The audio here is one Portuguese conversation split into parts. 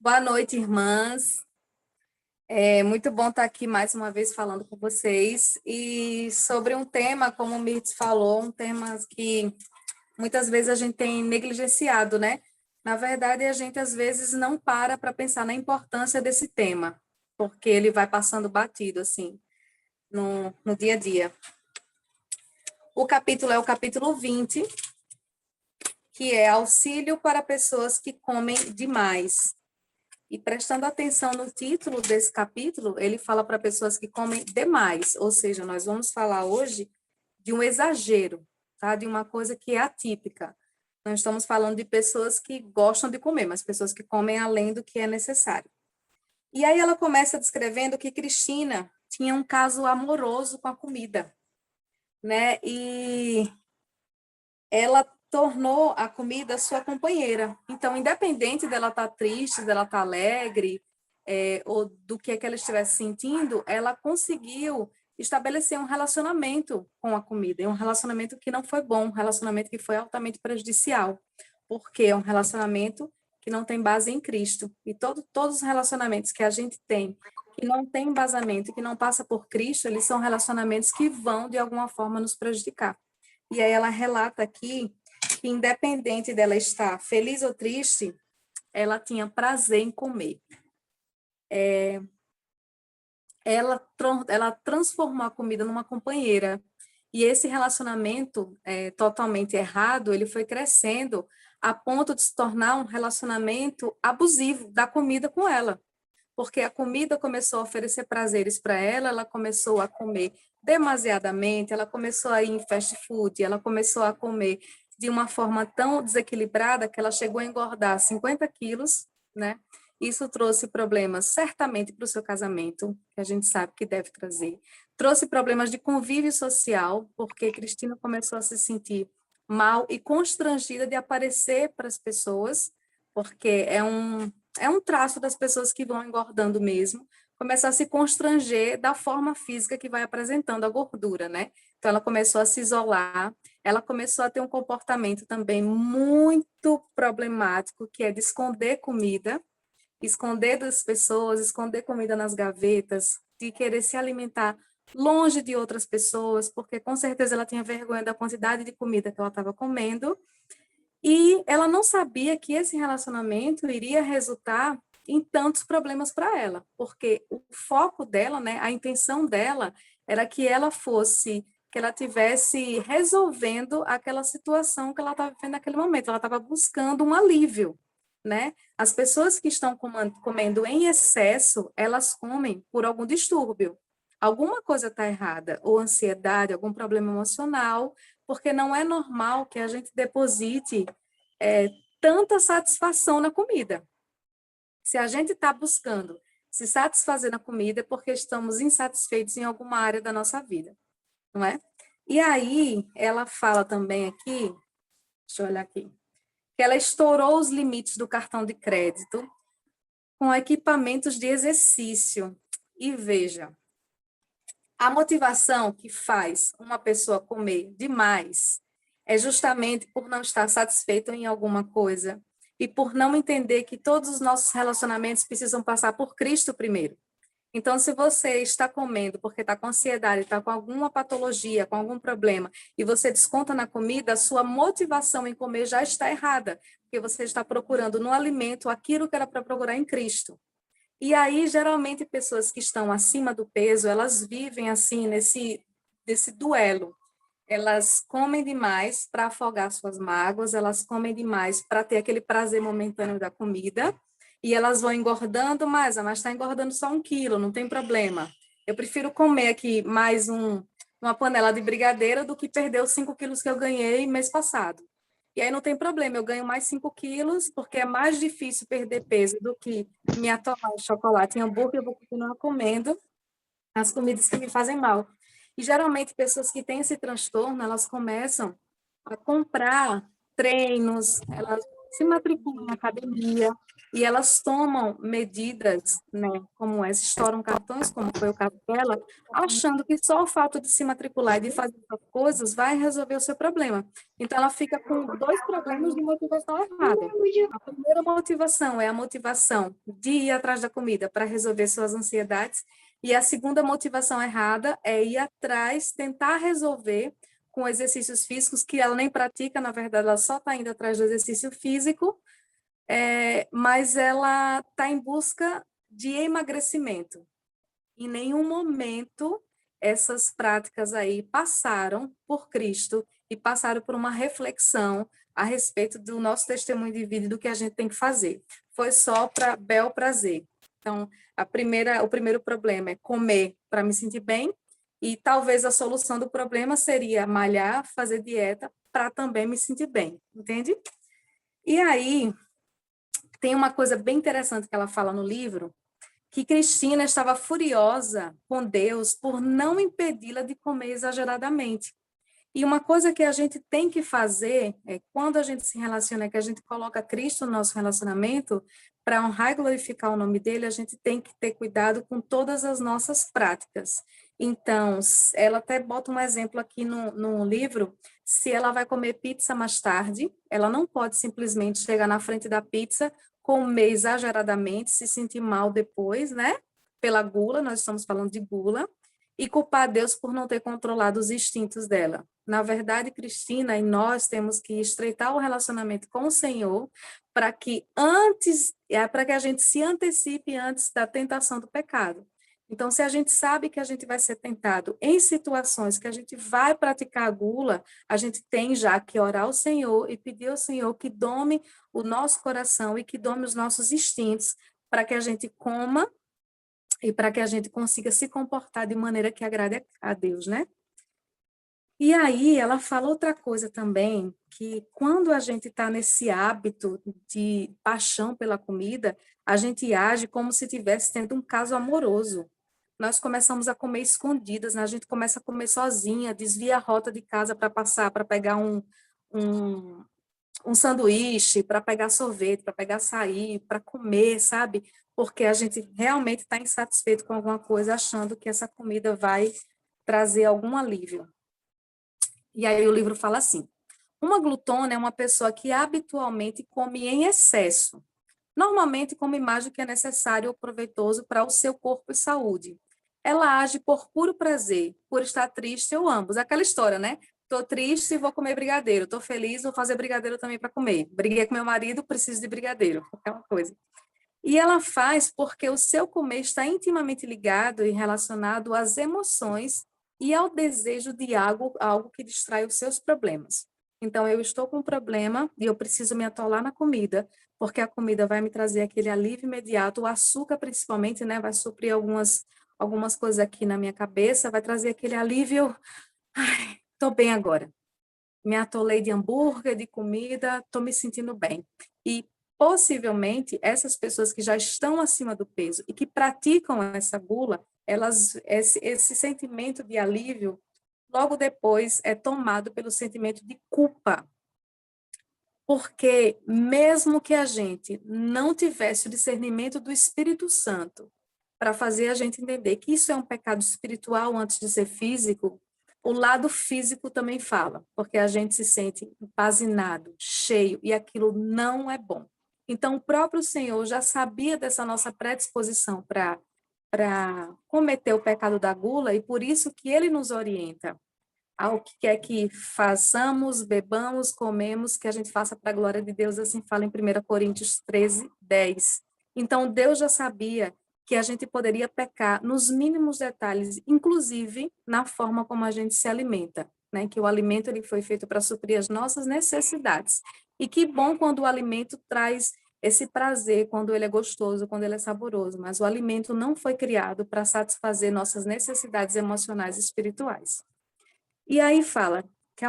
Boa noite, irmãs. É muito bom estar aqui mais uma vez falando com vocês e sobre um tema, como o Mirtz falou, um tema que muitas vezes a gente tem negligenciado, né? Na verdade, a gente às vezes não para pensar na importância desse tema, porque ele vai passando batido, assim, no dia a dia. O capítulo é o capítulo 20, que é auxílio para pessoas que comem demais. E prestando atenção no título desse capítulo, ele fala para pessoas que comem demais, ou seja, nós vamos falar hoje de um exagero, tá? De uma coisa que é atípica. Não estamos falando de pessoas que gostam de comer, mas pessoas que comem além do que é necessário. E aí ela começa descrevendo que Cristina tinha um caso amoroso com a comida, né? E ela tornou a comida sua companheira. Então, independente dela estar triste, dela estar alegre, ou do que é que ela estivesse sentindo, ela conseguiu estabelecer um relacionamento com a comida, e um relacionamento que não foi bom, um relacionamento que foi altamente prejudicial, porque é um relacionamento que não tem base em Cristo. E todos os relacionamentos que a gente tem, que não tem embasamento, que não passa por Cristo, eles são relacionamentos que vão, de alguma forma, nos prejudicar. E aí ela relata aqui que, independente dela estar feliz ou triste, ela tinha prazer em comer. Ela transformou a comida numa companheira. E esse relacionamento totalmente errado, ele foi crescendo a ponto de se tornar um relacionamento abusivo da comida com ela. Porque a comida começou a oferecer prazeres para ela, ela começou a comer demasiadamente, ela começou a ir em fast food, ela começou a comer de uma forma tão desequilibrada que ela chegou a engordar 50 quilos, né? Isso trouxe problemas certamente para o seu casamento, que a gente sabe que deve trazer. Trouxe problemas de convívio social, porque Cristina começou a se sentir mal e constrangida de aparecer para as pessoas, porque é um traço das pessoas que vão engordando mesmo, começar a se constranger da forma física que vai apresentando a gordura, né? Então, ela começou a se isolar, ela começou a ter um comportamento também muito problemático, que é de esconder das pessoas, esconder comida nas gavetas, de querer se alimentar longe de outras pessoas, porque com certeza ela tinha vergonha da quantidade de comida que ela estava comendo, e ela não sabia que esse relacionamento iria resultar em tantos problemas para ela, porque o foco dela, né, a intenção dela era que ela tivesse resolvendo aquela situação que ela estava vivendo naquele momento, ela estava buscando um alívio, né? As pessoas que estão comendo em excesso, elas comem por algum distúrbio. Alguma coisa está errada, ou ansiedade, algum problema emocional, porque não é normal que a gente deposite é, tanta satisfação na comida. Se a gente está buscando se satisfazer na comida, é porque estamos insatisfeitos em alguma área da nossa vida, não é? E aí, ela fala também aqui, deixa eu olhar aqui, que ela estourou os limites do cartão de crédito com equipamentos de exercício. E veja, a motivação que faz uma pessoa comer demais é justamente por não estar satisfeito em alguma coisa e por não entender que todos os nossos relacionamentos precisam passar por Cristo primeiro. Então, se você está comendo porque está com ansiedade, está com alguma patologia, com algum problema, e você desconta na comida, a sua motivação em comer já está errada, porque você está procurando no alimento aquilo que era para procurar em Cristo. E aí, geralmente, pessoas que estão acima do peso, elas vivem assim, nesse duelo. Elas comem demais para afogar suas mágoas, elas comem demais para ter aquele prazer momentâneo da comida, e elas vão engordando mais, mas está engordando só 1 quilo, não tem problema. Eu prefiro comer aqui mais uma panela de brigadeiro do que perder os 5 quilos que eu ganhei mês passado. E aí não tem problema, eu ganho mais 5 quilos, porque é mais difícil perder peso do que me atolar em chocolate e hambúrguer, eu vou continuar comendo as comidas que me fazem mal. E geralmente pessoas que têm esse transtorno, elas começam a comprar treinos, elas se matriculam na academia e elas tomam medidas, né, como essa, estouram cartões, como foi o caso dela, achando que só o fato de se matricular e de fazer essas coisas vai resolver o seu problema. Então, ela fica com dois problemas de motivação errada. A primeira motivação é a motivação de ir atrás da comida para resolver suas ansiedades, e a segunda motivação errada é ir atrás, tentar resolver com exercícios físicos que ela nem pratica, na verdade, ela só está indo atrás do exercício físico, mas ela está em busca de emagrecimento. Em nenhum momento essas práticas aí passaram por Cristo e passaram por uma reflexão a respeito do nosso testemunho de vida e do que a gente tem que fazer. Foi só para bel prazer. Então, o primeiro problema é comer para me sentir bem, e talvez a solução do problema seria malhar, fazer dieta para também me sentir bem, entende? E aí, tem uma coisa bem interessante que ela fala no livro, que Cristina estava furiosa com Deus por não impedi-la de comer exageradamente. E uma coisa que a gente tem que fazer é, quando a gente se relaciona, que a gente coloca Cristo no nosso relacionamento, para honrar e glorificar o nome dele, a gente tem que ter cuidado com todas as nossas práticas. Então, ela até bota um exemplo aqui no livro, se ela vai comer pizza mais tarde, ela não pode simplesmente chegar na frente da pizza, comer exageradamente, se sentir mal depois, né? Pela gula, nós estamos falando de gula, e culpar Deus por não ter controlado os instintos dela. Na verdade, Cristina e nós temos que estreitar o relacionamento com o Senhor para que para que a gente se antecipe antes da tentação do pecado. Então, se a gente sabe que a gente vai ser tentado em situações que a gente vai praticar a gula, a gente tem já que orar ao Senhor e pedir ao Senhor que dome o nosso coração e que dome os nossos instintos para que a gente coma e para que a gente consiga se comportar de maneira que agrade a Deus, né? E aí ela fala outra coisa também, que quando a gente está nesse hábito de paixão pela comida, a gente age como se tivesse tendo um caso amoroso. Nós começamos a comer escondidas, né? A gente começa a comer sozinha, desvia a rota de casa para passar, para pegar um, um sanduíche, para pegar sorvete, para pegar açaí, para comer, sabe? Porque a gente realmente está insatisfeito com alguma coisa, achando que essa comida vai trazer algum alívio. E aí o livro fala assim: uma glutona é uma pessoa que habitualmente come em excesso. Normalmente come mais do que é necessário ou proveitoso para o seu corpo e saúde. Ela age por puro prazer, por estar triste ou ambos. Aquela história, né? Estou triste e vou comer brigadeiro. Estou feliz, vou fazer brigadeiro também para comer. Briguei com meu marido, preciso de brigadeiro. Aquela coisa. E ela faz porque o seu comer está intimamente ligado e relacionado às emoções e ao desejo de algo que distrai os seus problemas. Então, eu estou com um problema e eu preciso me atolar na comida, porque a comida vai me trazer aquele alívio imediato, o açúcar principalmente, né, vai suprir algumas coisas aqui na minha cabeça, vai trazer aquele alívio, ai, estou bem agora. Me atolei de hambúrguer, de comida, estou me sentindo bem. E possivelmente essas pessoas que já estão acima do peso e que praticam essa gula, esse sentimento de alívio logo depois é tomado pelo sentimento de culpa. Porque mesmo que a gente não tivesse o discernimento do Espírito Santo para fazer a gente entender que isso é um pecado espiritual antes de ser físico, o lado físico também fala, porque a gente se sente empazinado, cheio, e aquilo não é bom. Então, o próprio Senhor já sabia dessa nossa predisposição para cometer o pecado da gula, e por isso que ele nos orienta ao que quer que façamos, bebamos, comemos, que a gente faça para a glória de Deus, assim fala em 1 Coríntios 13, 10. Então, Deus já sabia que a gente poderia pecar nos mínimos detalhes, inclusive na forma como a gente se alimenta, né? Que o alimento ele foi feito para suprir as nossas necessidades. E que bom quando o alimento traz esse prazer, quando ele é gostoso, quando ele é saboroso, mas o alimento não foi criado para satisfazer nossas necessidades emocionais e espirituais. E aí fala que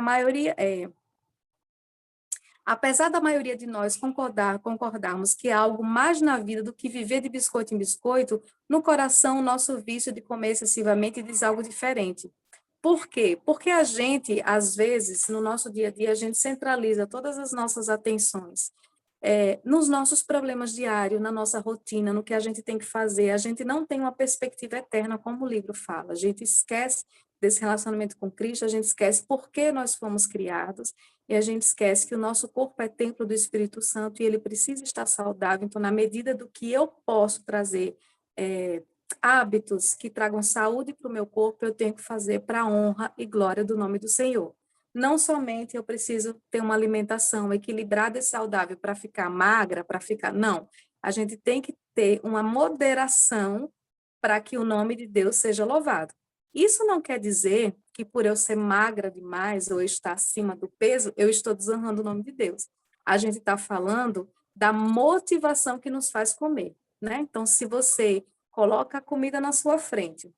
apesar da maioria de nós concordarmos que há algo mais na vida do que viver de biscoito em biscoito, no coração o nosso vício de comer excessivamente diz algo diferente. Por quê? Porque a gente, às vezes, no nosso dia a dia, a gente centraliza todas as nossas atenções nos nossos problemas diários, na nossa rotina, no que a gente tem que fazer. A gente não tem uma perspectiva eterna, como o livro fala. A gente esquece desse relacionamento com Cristo, a gente esquece por que nós fomos criados, e a gente esquece que o nosso corpo é templo do Espírito Santo e ele precisa estar saudável. Então, na medida do que eu posso trazer hábitos que tragam saúde para o meu corpo, eu tenho que fazer para a honra e glória do nome do Senhor. Não somente eu preciso ter uma alimentação equilibrada e saudável para ficar magra, para ficar... Não, a gente tem que ter uma moderação para que o nome de Deus seja louvado. Isso não quer dizer que por eu ser magra demais ou estar acima do peso, eu estou desonrando o nome de Deus. A gente está falando da motivação que nos faz comer, né? Então, se você coloca a comida na sua frente,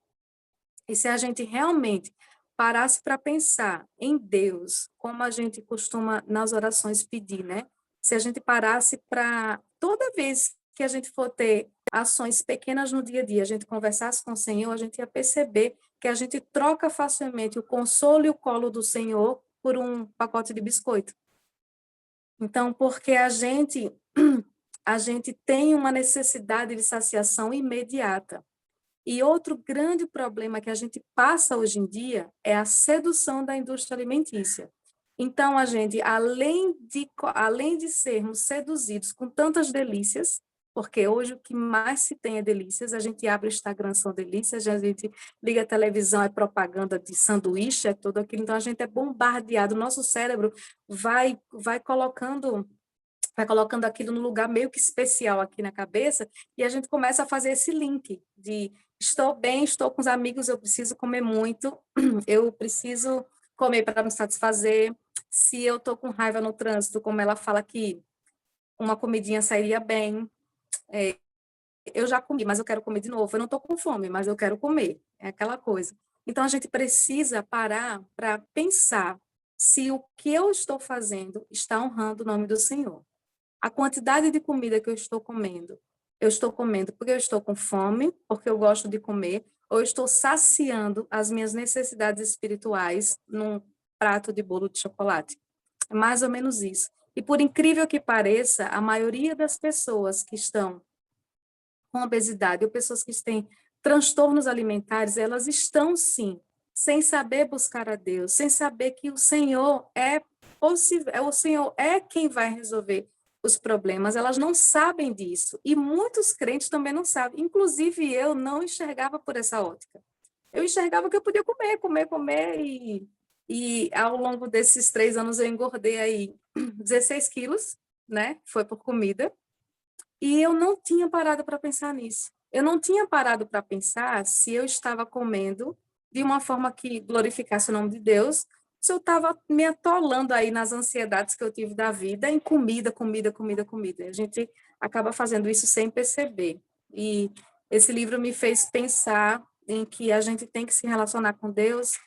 e se a gente realmente parasse para pensar em Deus, como a gente costuma nas orações pedir, né? Se a gente parasse para, toda vez que a gente for ter ações pequenas no dia a dia, a gente conversasse com o Senhor, a gente ia perceber que a gente troca facilmente o consolo e o colo do Senhor por um pacote de biscoito. Então, porque a gente tem uma necessidade de saciação imediata. E outro grande problema que a gente passa hoje em dia é a sedução da indústria alimentícia. Então, a gente, além de sermos seduzidos com tantas delícias, porque hoje o que mais se tem é delícias, a gente abre o Instagram, são delícias, a gente liga a televisão, é propaganda de sanduíche, é tudo aquilo, então a gente é bombardeado, o nosso cérebro vai colocando aquilo no lugar meio que especial aqui na cabeça, e a gente começa a fazer esse link de estou bem, estou com os amigos, eu preciso comer muito, eu preciso comer para me satisfazer. Se eu estou com raiva no trânsito, como ela fala que uma comidinha sairia bem, eu já comi, mas eu quero comer de novo. Eu não estou com fome, mas eu quero comer. É aquela coisa. Então, a gente precisa parar para pensar se o que eu estou fazendo está honrando o nome do Senhor. A quantidade de comida que eu estou comendo porque eu estou com fome, porque eu gosto de comer, ou eu estou saciando as minhas necessidades espirituais num prato de bolo de chocolate. É mais ou menos isso. E por incrível que pareça, a maioria das pessoas que estão com obesidade ou pessoas que têm transtornos alimentares, elas estão sim, sem saber buscar a Deus, sem saber que o Senhor é possível, o Senhor é quem vai resolver os problemas, elas não sabem disso. E muitos crentes também não sabem. Inclusive, eu não enxergava por essa ótica. Eu enxergava que eu podia comer, e ao longo desses 3 anos eu engordei aí 16 quilos, né? Foi por comida. E eu não tinha parado para pensar nisso. Eu não tinha parado para pensar se eu estava comendo de uma forma que glorificasse o nome de Deus, se eu estava me atolando aí nas ansiedades que eu tive da vida em comida, comida, comida, comida. A gente acaba fazendo isso sem perceber. E esse livro me fez pensar em que a gente tem que se relacionar com Deus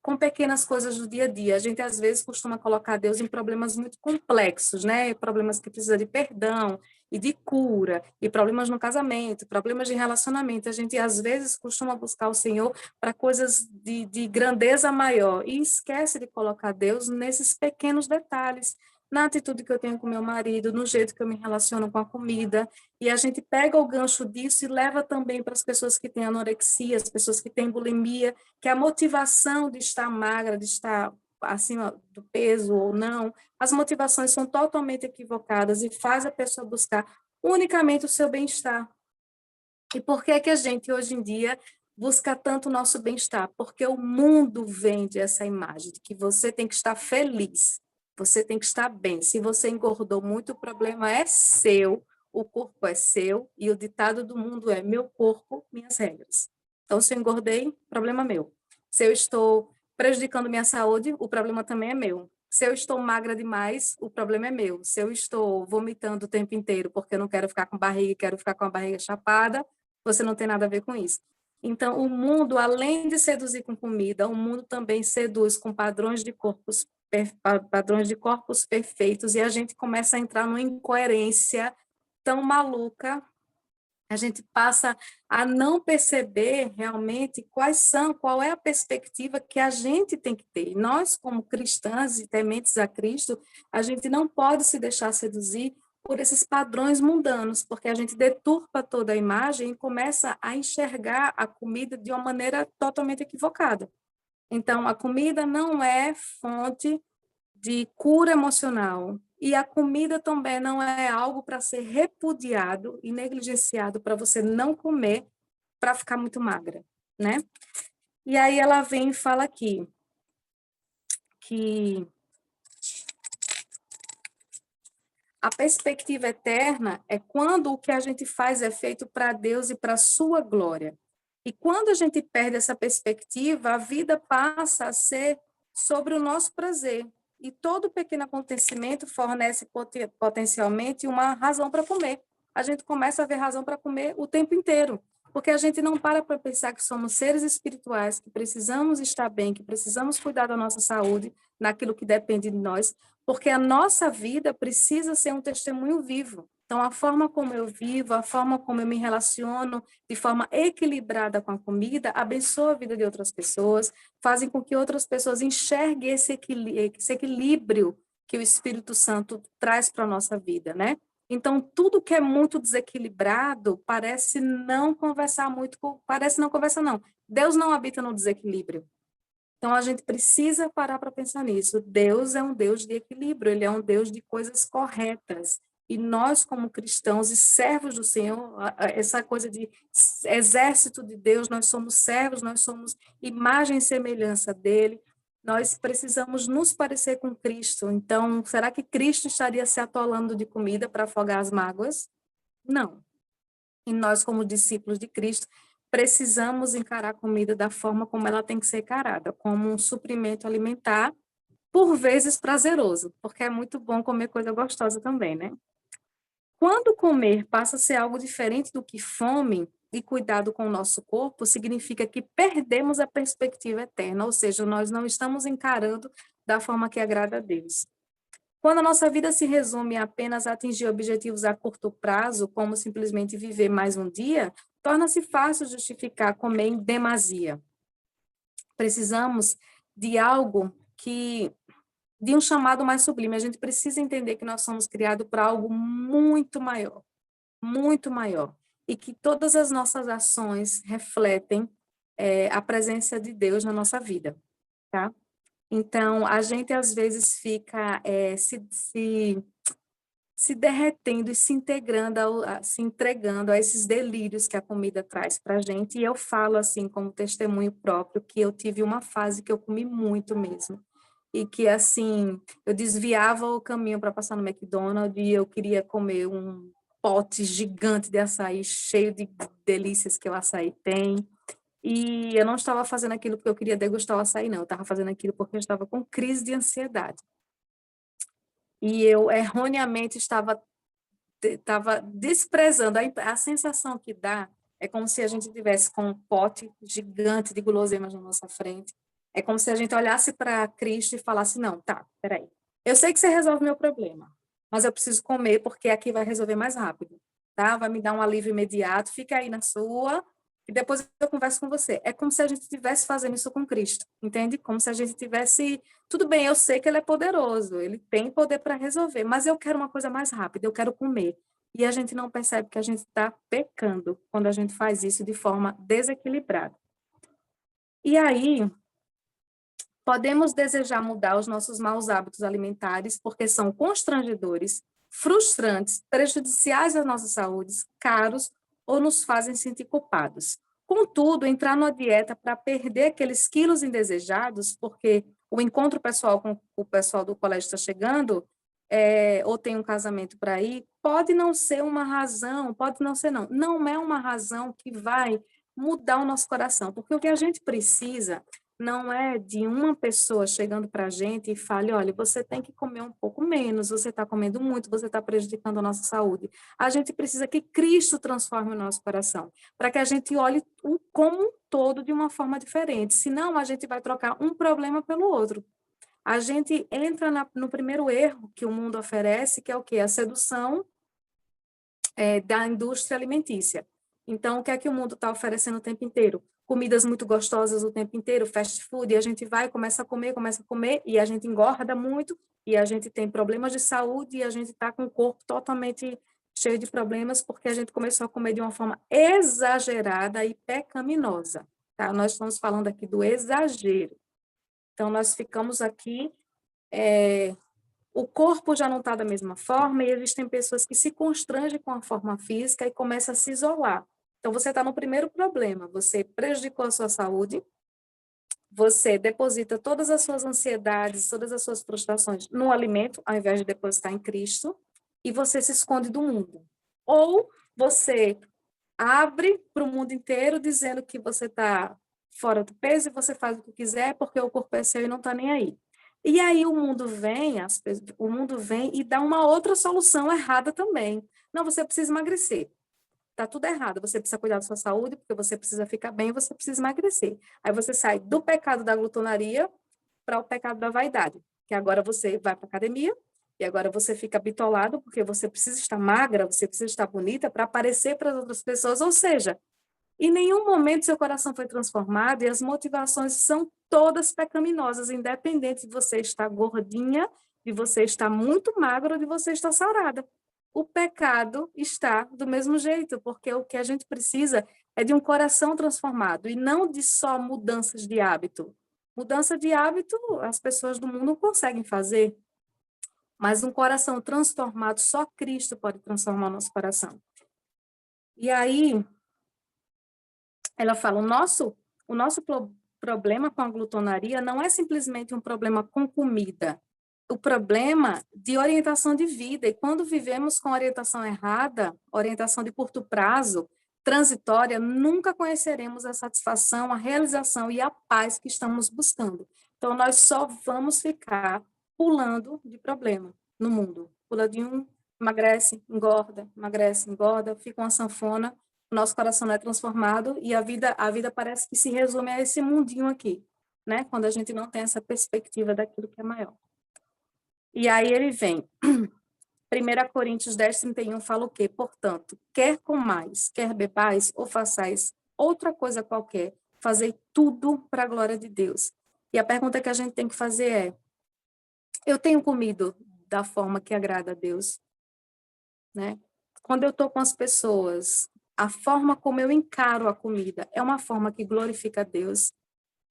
com pequenas coisas do dia a dia. A gente, às vezes, costuma colocar Deus em problemas muito complexos, né? Problemas que precisam de perdão e de cura, e problemas no casamento, problemas de relacionamento. A gente, às vezes, costuma buscar o Senhor para coisas de grandeza maior e esquece de colocar Deus nesses pequenos detalhes, na atitude que eu tenho com meu marido, no jeito que eu me relaciono com a comida, e a gente pega o gancho disso e leva também para as pessoas que têm anorexia, as pessoas que têm bulimia, que a motivação de estar magra, de estar acima do peso ou não, as motivações são totalmente equivocadas e faz a pessoa buscar unicamente o seu bem-estar. E por que que a gente, hoje em dia, busca tanto o nosso bem-estar? Porque o mundo vende essa imagem de que você tem que estar feliz, você tem que estar bem. Se você engordou muito, o problema é seu, o corpo é seu, e o ditado do mundo é: meu corpo, minhas regras. Então, se eu engordei, problema meu. Se eu estou prejudicando minha saúde, o problema também é meu. Se eu estou magra demais, o problema é meu. Se eu estou vomitando o tempo inteiro porque eu não quero ficar com barriga e quero ficar com a barriga chapada, você não tem nada a ver com isso. Então, o mundo, além de seduzir com comida, o mundo também seduz com padrões de corpos perfeitos, e a gente começa a entrar numa incoerência tão maluca A gente passa a não perceber realmente qual é a perspectiva que a gente tem que ter. Nós, como cristãs e tementes a Cristo, a gente não pode se deixar seduzir por esses padrões mundanos, porque a gente deturpa toda a imagem e começa a enxergar a comida de uma maneira totalmente equivocada. Então, a comida não é fonte de cura emocional. E a comida também não é algo para ser repudiado e negligenciado para você não comer para ficar muito magra, né? E aí ela vem e fala aqui que a perspectiva eterna é quando o que a gente faz é feito para Deus e para a sua glória. E quando a gente perde essa perspectiva, a vida passa a ser sobre o nosso prazer. E todo pequeno acontecimento fornece potencialmente uma razão para comer. A gente começa a ver razão para comer o tempo inteiro, porque a gente não para pensar que somos seres espirituais, que precisamos estar bem, que precisamos cuidar da nossa saúde, naquilo que depende de nós, porque a nossa vida precisa ser um testemunho vivo. Então, a forma como eu vivo, a forma como eu me relaciono de forma equilibrada com a comida, abençoa a vida de outras pessoas, fazem com que outras pessoas enxerguem esse equilíbrio que o Espírito Santo traz para a nossa vida, né? Então, tudo que é muito desequilibrado parece não conversar, não. Deus não habita no desequilíbrio. Então, a gente precisa parar para pensar nisso. Deus é um Deus de equilíbrio, ele é um Deus de coisas corretas. E nós, como cristãos e servos do Senhor, essa coisa de exército de Deus, nós somos servos, nós somos imagem e semelhança dele, nós precisamos nos parecer com Cristo. Então, será que Cristo estaria se atolando de comida para afogar as mágoas? Não. E nós, como discípulos de Cristo, precisamos encarar a comida da forma como ela tem que ser encarada, como um suprimento alimentar, por vezes prazeroso, porque é muito bom comer coisa gostosa também, né? Quando comer passa a ser algo diferente do que fome e cuidado com o nosso corpo, significa que perdemos a perspectiva eterna, ou seja, nós não estamos encarando da forma que agrada a Deus. Quando a nossa vida se resume a apenas atingir objetivos a curto prazo, como simplesmente viver mais um dia, torna-se fácil justificar comer em demasia. Precisamos de algo de um chamado mais sublime. A gente precisa entender que nós somos criados para algo muito maior, e que todas as nossas ações refletem a presença de Deus na nossa vida, tá? Então, a gente às vezes fica se derretendo e se entregando a esses delírios que a comida traz para a gente. E eu falo assim, como testemunho próprio, que eu tive uma fase que eu comi muito mesmo. E que, assim, eu desviava o caminho para passar no McDonald's e eu queria comer um pote gigante de açaí, cheio de delícias que o açaí tem. E eu não estava fazendo aquilo porque eu queria degustar o açaí, não. Eu estava fazendo aquilo porque eu estava com crise de ansiedade. E eu erroneamente estava desprezando. A sensação que dá é como se a gente tivesse com um pote gigante de guloseimas na nossa frente. É como se a gente olhasse para Cristo e falasse, não, tá, peraí. Eu sei que você resolve meu problema, mas eu preciso comer porque aqui vai resolver mais rápido, tá? Vai me dar um alívio imediato, fica aí na sua, e depois eu converso com você. É como se a gente estivesse fazendo isso com Cristo, entende? Como se a gente tivesse... Tudo bem, eu sei que ele é poderoso, ele tem poder para resolver, mas eu quero uma coisa mais rápida, eu quero comer. E a gente não percebe que a gente está pecando quando a gente faz isso de forma desequilibrada. E aí, podemos desejar mudar os nossos maus hábitos alimentares porque são constrangedores, frustrantes, prejudiciais à nossa saúde, caros ou nos fazem sentir culpados. Contudo, entrar numa dieta para perder aqueles quilos indesejados, porque o encontro pessoal com o pessoal do colégio está chegando, ou tem um casamento para ir, pode não ser uma razão, pode não ser não é uma razão que vai mudar o nosso coração, porque o que a gente precisa não é de uma pessoa chegando para a gente e fale, olha, você tem que comer um pouco menos, você está comendo muito, você está prejudicando a nossa saúde. A gente precisa que Cristo transforme o nosso coração, para que a gente olhe o como um todo de uma forma diferente, senão a gente vai trocar um problema pelo outro. A gente entra no primeiro erro que o mundo oferece, que é o quê? A sedução da indústria alimentícia. Então, o que é que o mundo está oferecendo o tempo inteiro? Comidas muito gostosas o tempo inteiro, fast food, e a gente vai, começa a comer, e a gente engorda muito, e a gente tem problemas de saúde, e a gente está com o corpo totalmente cheio de problemas, porque a gente começou a comer de uma forma exagerada e pecaminosa, tá? Nós estamos falando aqui do exagero. Então, nós ficamos aqui, o corpo já não está da mesma forma, e existem pessoas que se constrangem com a forma física e começam a se isolar. Então, você está no primeiro problema, você prejudicou a sua saúde, você deposita todas as suas ansiedades, todas as suas frustrações no alimento, ao invés de depositar em Cristo, e você se esconde do mundo. Ou você abre para o mundo inteiro dizendo que você está fora do peso e você faz o que quiser porque o corpo é seu e não está nem aí. E aí o mundo vem e dá uma outra solução errada também. Não, você precisa emagrecer. Tá tudo errado. Você precisa cuidar da sua saúde, porque você precisa ficar bem, você precisa emagrecer. Aí você sai do pecado da glutonaria para o pecado da vaidade, que agora você vai para academia e agora você fica bitolado porque você precisa estar magra, você precisa estar bonita para aparecer para as outras pessoas, ou seja, em nenhum momento seu coração foi transformado e as motivações são todas pecaminosas, independente de você estar gordinha, de você estar muito magra ou de você estar sarada. O pecado está do mesmo jeito, porque o que a gente precisa é de um coração transformado e não de só mudanças de hábito. Mudança de hábito, as pessoas do mundo não conseguem fazer, mas um coração transformado, só Cristo pode transformar o nosso coração. E aí, ela fala, o nosso problema com a glutonaria não é simplesmente um problema com comida, o problema de orientação de vida, e quando vivemos com orientação errada, orientação de curto prazo, transitória, nunca conheceremos a satisfação, a realização e a paz que estamos buscando. Então, nós só vamos ficar pulando de problema no mundo. Pula de um, emagrece, engorda, fica uma sanfona, o nosso coração não é transformado e a vida parece que se resume a esse mundinho aqui, né? Quando a gente não tem essa perspectiva daquilo que é maior. E aí ele vem, 1 Coríntios 10, 31 fala o quê? Portanto, quer comais, quer bebais, ou façais outra coisa qualquer, fazei tudo para a glória de Deus. E a pergunta que a gente tem que fazer é, eu tenho comido da forma que agrada a Deus? Né? Quando eu estou com as pessoas, a forma como eu encaro a comida é uma forma que glorifica a Deus?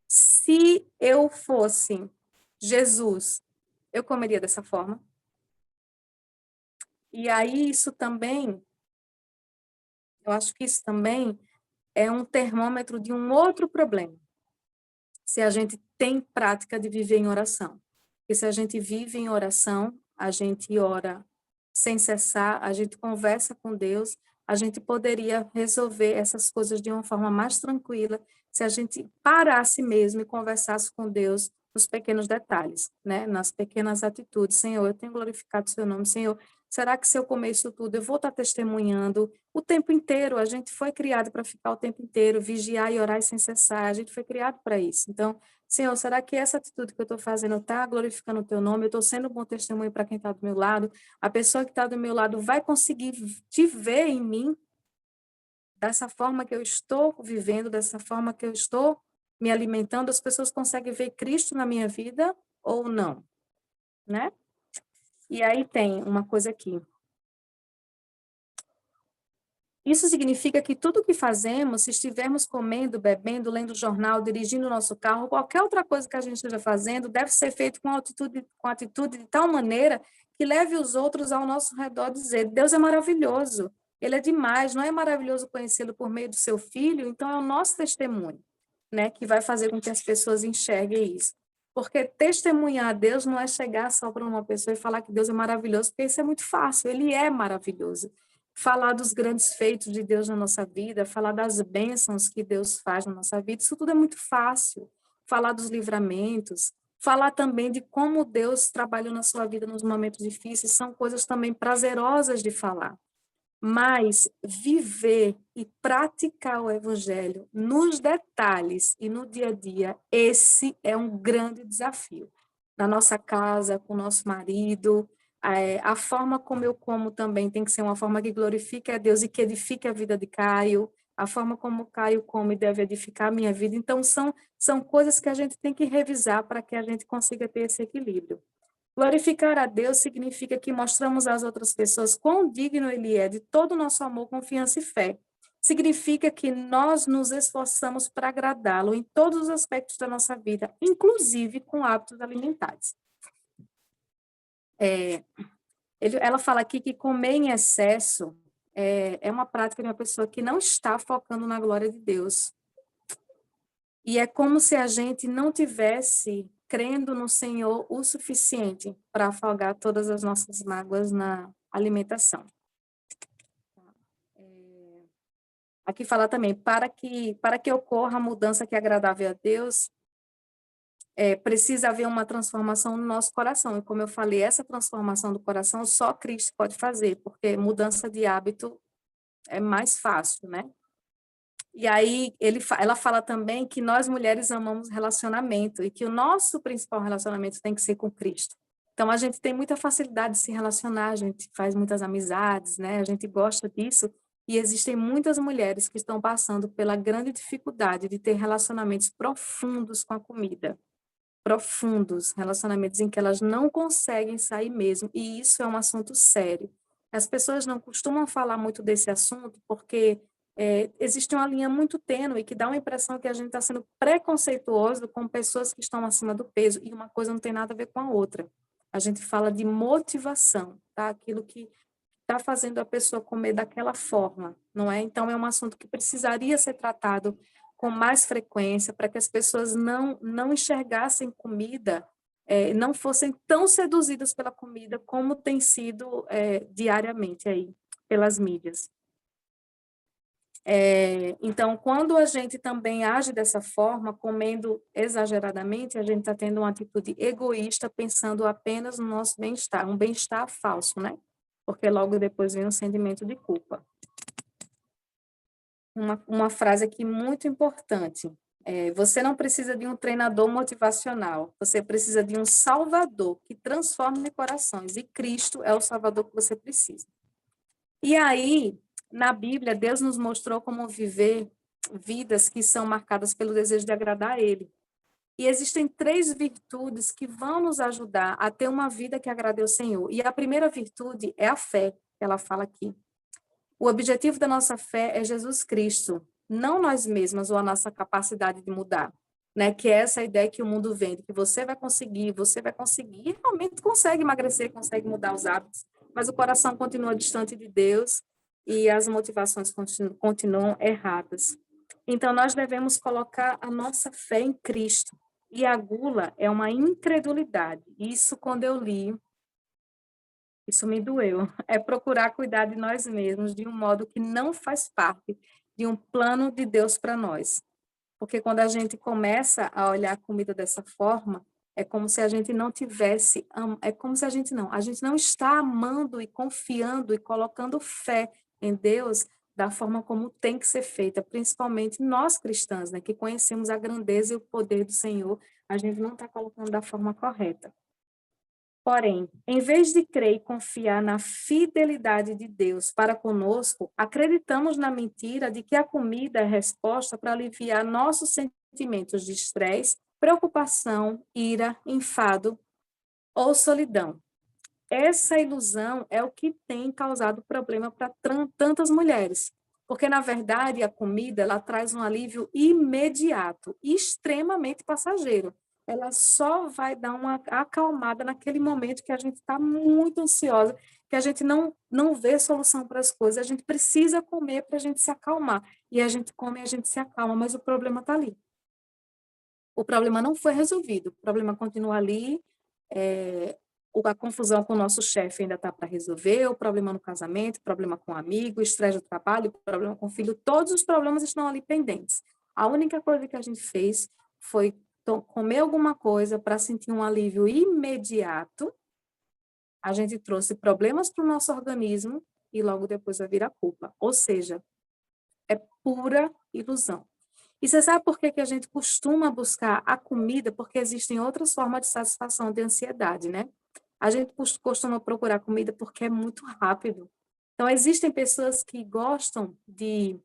Se eu fosse Jesus, eu comeria dessa forma? E aí isso também, eu acho que isso também é um termômetro de um outro problema. Se a gente tem prática de viver em oração. Porque se a gente vive em oração, a gente ora sem cessar, a gente conversa com Deus, a gente poderia resolver essas coisas de uma forma mais tranquila se a gente parasse mesmo e conversasse com Deus nos pequenos detalhes, né? Nas pequenas atitudes. Senhor, eu tenho glorificado o seu nome. Senhor, será que se eu comer isso tudo, eu vou estar testemunhando o tempo inteiro? A gente foi criado para ficar o tempo inteiro, vigiar e orar sem cessar. A gente foi criado para isso. Então, Senhor, será que essa atitude que eu estou fazendo está glorificando o teu nome? Eu estou sendo um bom testemunho para quem está do meu lado? A pessoa que está do meu lado vai conseguir te ver em mim dessa forma que eu estou vivendo, dessa forma que eu estou me alimentando? As pessoas conseguem ver Cristo na minha vida ou não, né? E aí tem uma coisa aqui. Isso significa que tudo o que fazemos, se estivermos comendo, bebendo, lendo jornal, dirigindo o nosso carro, qualquer outra coisa que a gente esteja fazendo, deve ser feito com atitude de tal maneira que leve os outros ao nosso redor a dizer, Deus é maravilhoso, Ele é demais, não é maravilhoso conhecê-lo por meio do seu Filho? Então é o nosso testemunho, né, que vai fazer com que as pessoas enxerguem isso. Porque testemunhar a Deus não é chegar só para uma pessoa e falar que Deus é maravilhoso, porque isso é muito fácil, Ele é maravilhoso. Falar dos grandes feitos de Deus na nossa vida, falar das bênçãos que Deus faz na nossa vida, isso tudo é muito fácil. Falar dos livramentos, falar também de como Deus trabalhou na sua vida nos momentos difíceis, são coisas também prazerosas de falar. Mas viver e praticar o evangelho nos detalhes e no dia a dia, esse é um grande desafio. Na nossa casa, com o nosso marido, a forma como eu como também tem que ser uma forma que glorifique a Deus e que edifique a vida de Caio. a forma como Caio come deve edificar a minha vida. Então, são coisas que a gente tem que revisar para que a gente consiga ter esse equilíbrio. Glorificar a Deus significa que mostramos às outras pessoas quão digno Ele é de todo o nosso amor, confiança e fé. Significa que nós nos esforçamos para agradá-lo em todos os aspectos da nossa vida, inclusive com hábitos alimentares. Ela fala aqui que comer em excesso é uma prática de uma pessoa que não está focando na glória de Deus. E é como se a gente não tivesse crendo no Senhor o suficiente para afogar todas as nossas mágoas na alimentação. Aqui fala também, para que ocorra a mudança que é agradável a Deus, precisa haver uma transformação no nosso coração. E como eu falei, essa transformação do coração só Cristo pode fazer, porque mudança de hábito é mais fácil, né? E aí ela fala também que nós mulheres amamos relacionamento e que o nosso principal relacionamento tem que ser com Cristo. Então a gente tem muita facilidade de se relacionar, a gente faz muitas amizades, né? A gente gosta disso e existem muitas mulheres que estão passando pela grande dificuldade de ter relacionamentos profundos com a comida. Profundos, relacionamentos em que elas não conseguem sair mesmo, e isso é um assunto sério. As pessoas não costumam falar muito desse assunto porque existe uma linha muito tênue que dá uma impressão que a gente está sendo preconceituoso com pessoas que estão acima do peso, e uma coisa não tem nada a ver com a outra. A gente fala de motivação, tá? Aquilo que está fazendo a pessoa comer daquela forma, não é? Então, é um assunto que precisaria ser tratado com mais frequência, para que as pessoas não enxergassem comida, não fossem tão seduzidas pela comida como tem sido diariamente aí, pelas mídias. Então, quando a gente também age dessa forma, comendo exageradamente, a gente está tendo uma atitude egoísta, pensando apenas no nosso bem-estar, um bem-estar falso, né? Porque logo depois vem um sentimento de culpa. Uma frase aqui muito importante. Você não precisa de um treinador motivacional, você precisa de um salvador que transforme corações, e Cristo é o salvador que você precisa. E aí, na Bíblia, Deus nos mostrou como viver vidas que são marcadas pelo desejo de agradar a Ele. E existem 3 virtudes que vão nos ajudar a ter uma vida que agrade ao Senhor. E a primeira virtude é a fé, que ela fala aqui. O objetivo da nossa fé é Jesus Cristo, não nós mesmas ou a nossa capacidade de mudar, né? Que é essa ideia que o mundo vende, que você vai conseguir, e realmente consegue emagrecer, consegue mudar os hábitos, mas o coração continua distante de Deus e as motivações continuam erradas. Então, nós devemos colocar a nossa fé em Cristo. E a gula é uma incredulidade. Isso, quando eu li, isso me doeu. É procurar cuidar de nós mesmos de um modo que não faz parte de um plano de Deus para nós. Porque quando a gente começa a olhar a comida dessa forma, é como se a gente não tivesse, a gente não está amando e confiando e colocando fé em Deus da forma como tem que ser feita, principalmente nós cristãs, né, que conhecemos a grandeza e o poder do Senhor, a gente não está colocando da forma correta. Porém, em vez de crer e confiar na fidelidade de Deus para conosco, acreditamos na mentira de que a comida é a resposta para aliviar nossos sentimentos de estresse, preocupação, ira, enfado ou solidão. Essa ilusão é o que tem causado problema para tantas mulheres, porque, na verdade, a comida ela traz um alívio imediato e extremamente passageiro. Ela só vai dar uma acalmada naquele momento que a gente está muito ansiosa, que a gente não vê solução para as coisas, a gente precisa comer para a gente se acalmar. E a gente come e a gente se acalma, mas o problema está ali. O problema não foi resolvido, o problema continua ali, a confusão com o nosso chefe ainda está para resolver, o problema no casamento, o problema com o amigo, o estresse do trabalho, o problema com o filho, todos os problemas estão ali pendentes. A única coisa que a gente fez foi comer alguma coisa para sentir um alívio imediato, a gente trouxe problemas para o nosso organismo e logo depois vai vir a culpa. Ou seja, é pura ilusão. E você sabe por que a gente costuma buscar a comida? Porque existem outras formas de satisfação de ansiedade, né? A gente costuma procurar comida porque é muito rápido. Então, existem pessoas que gostam de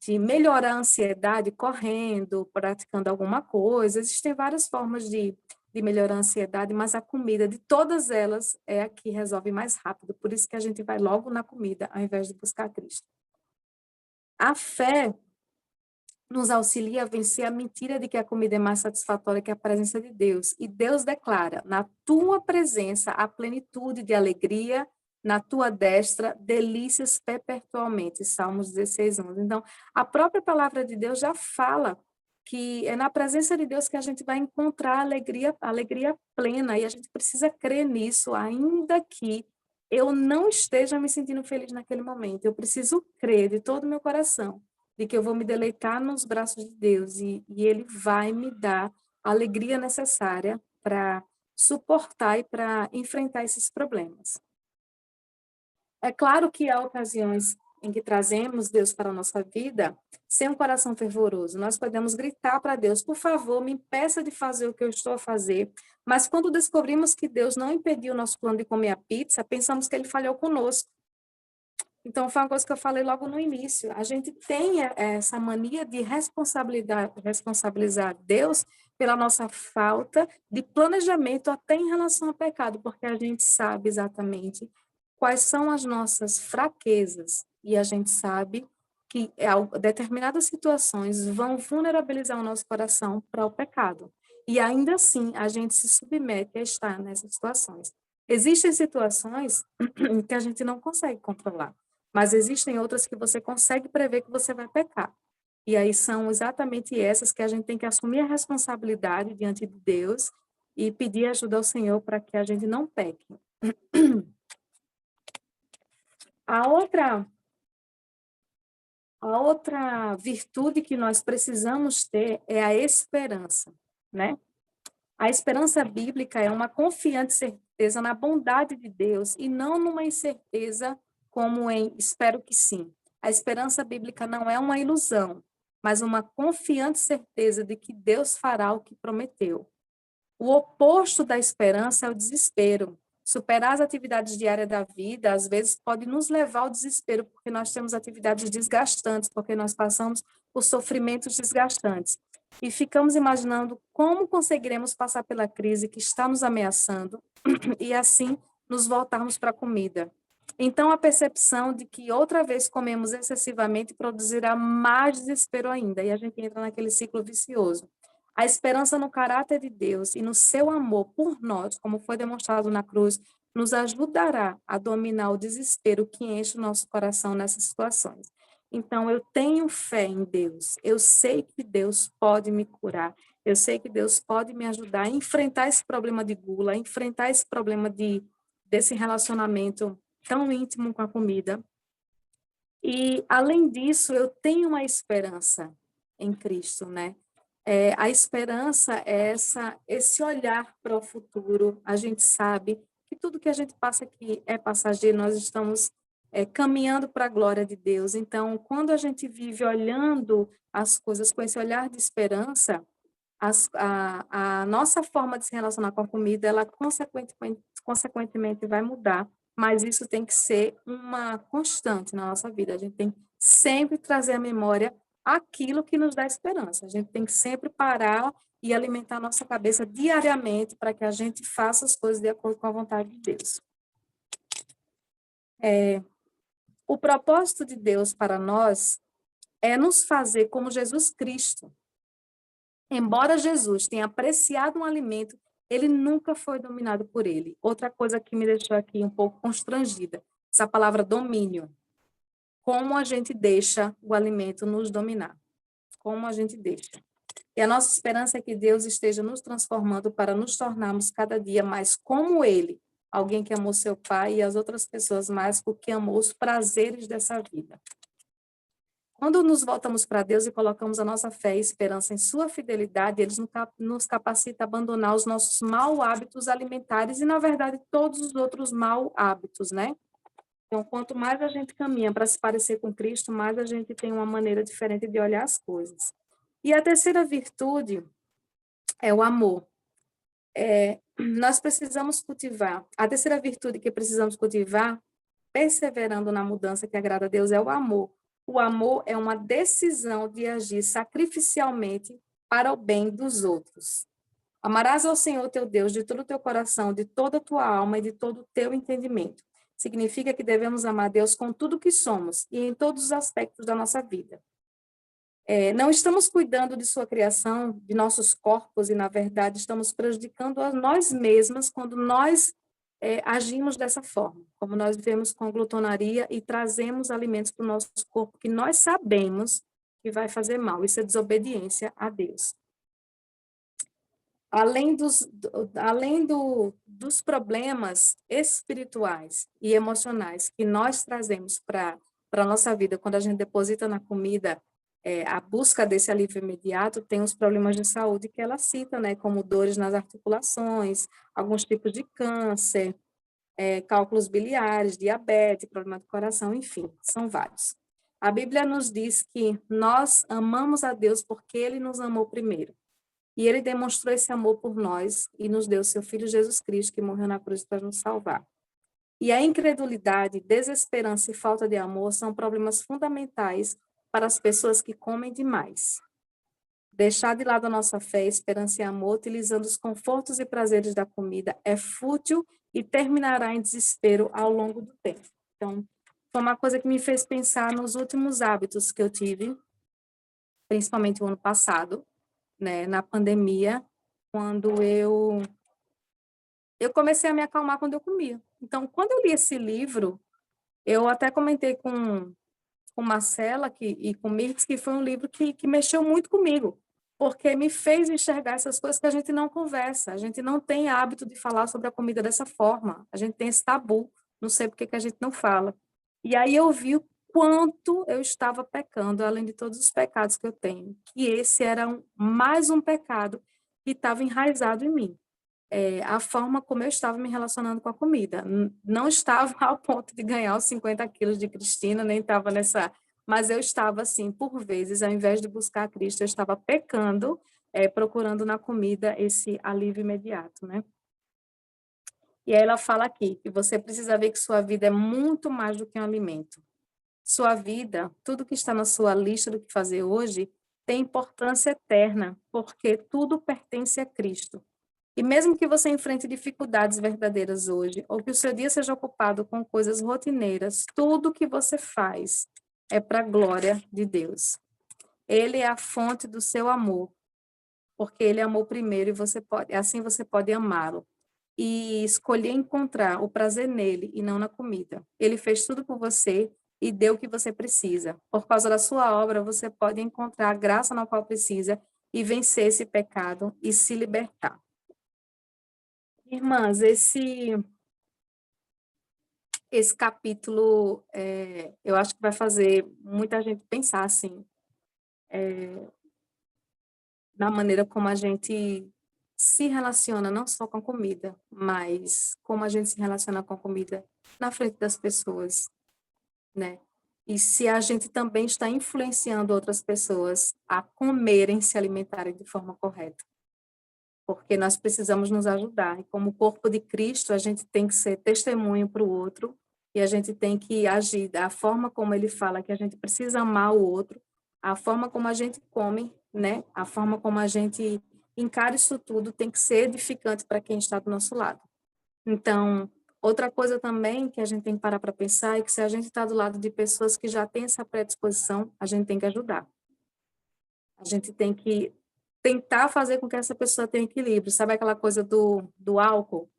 de melhorar a ansiedade correndo, praticando alguma coisa. Existem várias formas de melhorar a ansiedade, mas a comida, de todas elas, é a que resolve mais rápido. Por isso que a gente vai logo na comida, ao invés de buscar Cristo. A fé nos auxilia a vencer a mentira de que a comida é mais satisfatória que a presença de Deus. E Deus declara: na tua presença há plenitude de alegria, na tua destra delícias perpetualmente. Salmos 16, 11. Então, a própria palavra de Deus já fala que é na presença de Deus que a gente vai encontrar a alegria plena, e a gente precisa crer nisso, ainda que eu não esteja me sentindo feliz naquele momento. Eu preciso crer de todo o meu coração de que eu vou me deleitar nos braços de Deus e Ele vai me dar a alegria necessária para suportar e para enfrentar esses problemas. É claro que há ocasiões em que trazemos Deus para a nossa vida sem um coração fervoroso. Nós podemos gritar para Deus: por favor, me impeça de fazer o que eu estou a fazer. Mas quando descobrimos que Deus não impediu o nosso plano de comer a pizza, pensamos que Ele falhou conosco. Então, foi uma coisa que eu falei logo no início. A gente tem essa mania de responsabilizar Deus pela nossa falta de planejamento até em relação ao pecado, porque a gente sabe exatamente quais são as nossas fraquezas e a gente sabe que determinadas situações vão vulnerabilizar o nosso coração para o pecado. E ainda assim, a gente se submete a estar nessas situações. Existem situações que a gente não consegue controlar. Mas existem outras que você consegue prever que você vai pecar. E aí são exatamente essas que a gente tem que assumir a responsabilidade diante de Deus e pedir ajuda ao Senhor para que a gente não peque. A outra virtude que nós precisamos ter é a esperança, né? A esperança bíblica é uma confiante certeza na bondade de Deus e não numa incerteza como em espero que sim. A esperança bíblica não é uma ilusão, mas uma confiante certeza de que Deus fará o que prometeu. O oposto da esperança é o desespero. Superar as atividades diárias da vida, às vezes, pode nos levar ao desespero, porque nós temos atividades desgastantes, porque nós passamos por sofrimentos desgastantes. E ficamos imaginando como conseguiremos passar pela crise que está nos ameaçando e, assim, nos voltarmos para a comida. Então, a percepção de que outra vez comemos excessivamente produzirá mais desespero ainda, e a gente entra naquele ciclo vicioso. A esperança no caráter de Deus e no seu amor por nós, como foi demonstrado na cruz, nos ajudará a dominar o desespero que enche o nosso coração nessas situações. Então, eu tenho fé em Deus. Eu sei que Deus pode me curar. Eu sei que Deus pode me ajudar a enfrentar esse problema de gula, a enfrentar esse problema desse relacionamento tão íntimo com a comida. E, além disso, eu tenho uma esperança em Cristo, né? A esperança é esse olhar para o futuro. A gente sabe que tudo que a gente passa aqui é passageiro, nós estamos caminhando para a glória de Deus. Então, quando a gente vive olhando as coisas com esse olhar de esperança, a nossa forma de se relacionar com a comida, ela consequentemente vai mudar, mas isso tem que ser uma constante na nossa vida. A gente tem que sempre trazer à memória aquilo que nos dá esperança. A gente tem que sempre parar e alimentar a nossa cabeça diariamente para que a gente faça as coisas de acordo com a vontade de Deus. O propósito de Deus para nós é nos fazer como Jesus Cristo. Embora Jesus tenha apreciado um alimento, ele nunca foi dominado por ele. Outra coisa que me deixou aqui um pouco constrangida, essa palavra domínio. Como a gente deixa o alimento nos dominar? Como a gente deixa? E a nossa esperança é que Deus esteja nos transformando para nos tornarmos cada dia mais como Ele, alguém que amou seu Pai e as outras pessoas mais porque amou os prazeres dessa vida. Quando nos voltamos para Deus e colocamos a nossa fé e esperança em sua fidelidade, Ele nos capacita a abandonar os nossos maus hábitos alimentares e, na verdade, todos os outros maus hábitos, né? Então, quanto mais a gente caminha para se parecer com Cristo, mais a gente tem uma maneira diferente de olhar as coisas. E a terceira virtude é o amor. Nós precisamos cultivar, a terceira virtude que precisamos cultivar, perseverando na mudança que agrada a Deus, é o amor. O amor é uma decisão de agir sacrificialmente para o bem dos outros. Amarás ao Senhor teu Deus de todo o teu coração, de toda a tua alma e de todo o teu entendimento. Significa que devemos amar Deus com tudo que somos e em todos os aspectos da nossa vida. Não estamos cuidando de sua criação, de nossos corpos, e, na verdade, estamos prejudicando a nós mesmas quando nós agimos dessa forma, como nós vivemos com glutonaria e trazemos alimentos para o nosso corpo que nós sabemos que vai fazer mal. Isso é desobediência a Deus. Dos problemas espirituais e emocionais que nós trazemos para a nossa vida, quando a gente deposita na comida a busca desse alívio imediato, tem os problemas de saúde que ela cita, né, como dores nas articulações, alguns tipos de câncer, cálculos biliares, diabetes, problema do coração, enfim, são vários. A Bíblia nos diz que nós amamos a Deus porque Ele nos amou primeiro. E ele demonstrou esse amor por nós e nos deu seu Filho Jesus Cristo, que morreu na cruz para nos salvar. E a incredulidade, desesperança e falta de amor são problemas fundamentais para as pessoas que comem demais. Deixar de lado a nossa fé, esperança e amor, utilizando os confortos e prazeres da comida, é fútil e terminará em desespero ao longo do tempo. Então, foi uma coisa que me fez pensar nos últimos hábitos que eu tive, principalmente o ano passado, né, na pandemia, quando eu comecei a me acalmar quando eu comia. Então, quando eu li esse livro, eu até comentei com Marcela e com Mirtz, que foi um livro que mexeu muito comigo, porque me fez enxergar essas coisas que a gente não conversa, a gente não tem hábito de falar sobre a comida dessa forma, a gente tem esse tabu, não sei por que a gente não fala. E aí eu vi o quanto eu estava pecando, além de todos os pecados que eu tenho, que esse era mais um pecado que estava enraizado em mim. A forma como eu estava me relacionando com a comida. Não estava ao ponto de ganhar os 50 quilos de Cristina, nem estava nessa... Mas eu estava, assim, por vezes, ao invés de buscar Cristo, eu estava pecando, procurando na comida esse alívio imediato, né? E aí ela fala aqui que você precisa ver que sua vida é muito mais do que um alimento. Sua vida, tudo que está na sua lista do que fazer hoje, tem importância eterna, porque tudo pertence a Cristo. E mesmo que você enfrente dificuldades verdadeiras hoje, ou que o seu dia seja ocupado com coisas rotineiras, tudo que você faz é para a glória de Deus. Ele é a fonte do seu amor, porque ele amou primeiro e assim você pode amá-lo. E escolher encontrar o prazer nele e não na comida. Ele fez tudo por você e deu o que você precisa. Por causa da sua obra, você pode encontrar a graça na qual precisa e vencer esse pecado e se libertar. Irmãs, esse capítulo, eu acho que vai fazer muita gente pensar, assim, na maneira como a gente se relaciona, não só com a comida, mas como a gente se relaciona com a comida na frente das pessoas, né? E se a gente também está influenciando outras pessoas a comerem, se alimentarem de forma correta. Porque nós precisamos nos ajudar. E como corpo de Cristo, a gente tem que ser testemunho para o outro e a gente tem que agir da forma como ele fala que a gente precisa amar o outro, a forma como a gente come, né? A forma como a gente encara isso tudo tem que ser edificante para quem está do nosso lado. Então, outra coisa também que a gente tem que parar para pensar é que se a gente está do lado de pessoas que já têm essa predisposição, a gente tem que ajudar. A gente tem que tentar fazer com que essa pessoa tenha equilíbrio. Sabe aquela coisa do álcool?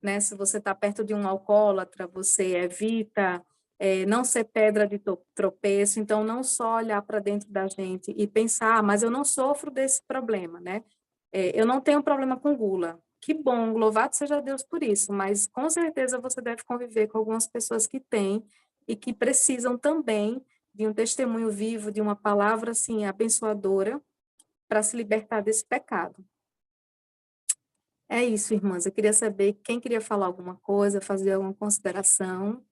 Né? Se você está perto de um alcoólatra, você evita não ser pedra de tropeço. Então, não só olhar para dentro da gente e pensar, mas eu não sofro desse problema, né? Eu não tenho problema com gula. Que bom, louvado seja Deus por isso, mas com certeza você deve conviver com algumas pessoas que têm e que precisam também de um testemunho vivo, de uma palavra assim abençoadora para se libertar desse pecado. É isso, irmãs. Eu queria saber quem queria falar alguma coisa, fazer alguma consideração.